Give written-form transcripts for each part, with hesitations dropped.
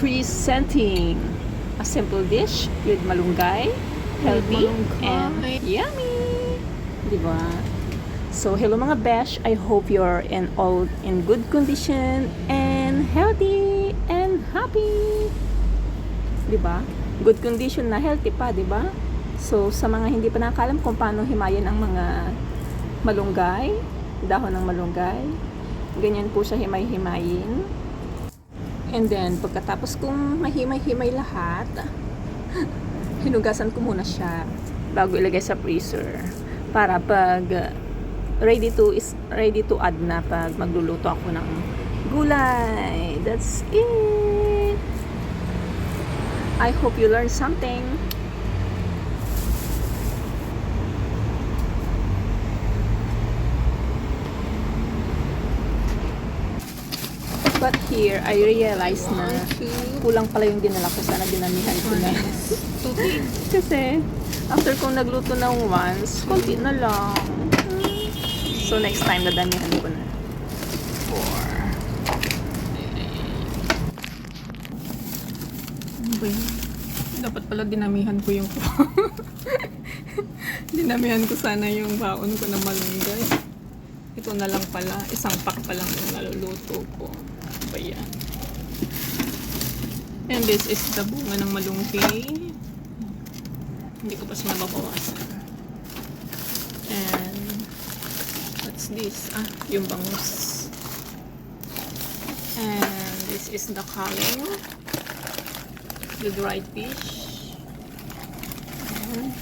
presenting a simple dish with malunggay, healthy and yummy. Diba? So, hello mga besh. I hope you're all in good condition and healthy and happy. Diba? Good condition na healthy pa, diba? So, sa mga hindi pa nakakalam kung paano himayin ang mga malunggay, dahon ng malunggay, ganyan po siya himay-himayin. And then, pagkatapos kong mahimay-himay lahat, hinugasan ko muna siya bago ilagay sa freezer. Para pag ready to add na pag magluluto ako ng gulay. That's it. I hope you learned something. But here, I realized na kulang pala yung dinala ko. Sana dinamihan ko na. Kasi, after kong nagluto ng once, konti na lang. So, next time, dadamihan ko na. 4. Dapat pala dinamihan ko yung dinamihan ko sana yung baon ko na malunggay. Ito na lang pala. Isang pack pa lang yung naluluto ko. Ayan. And this is the bunga ng malunggay. Hindi ko pa siya nababawasan. And what's this? Yung bangus. And this is the kaling. The dried fish. And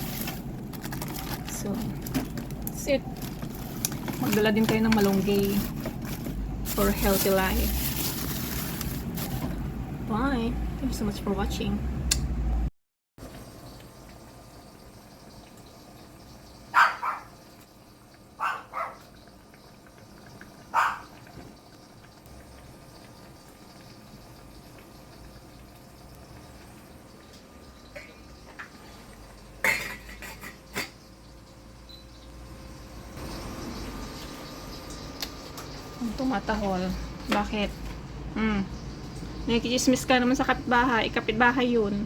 so, that's it. Magdala din kayo ng malunggay for healthy life. Bye. Thank you so much for watching. Tumatahol. Bakit? Nakikismis ka naman sa kapitbahay. Kapitbahay yun.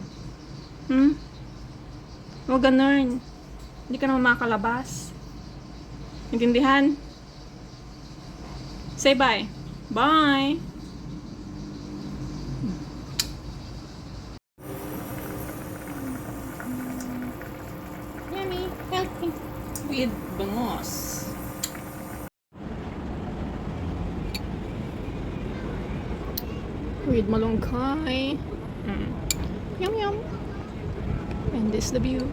Huwag ganun. Hindi ka naman makakalabas. Intindihan? Say bye. Bye! Yummy. Healthy. With bangos. With malunggay. Yum yum. And this is the view.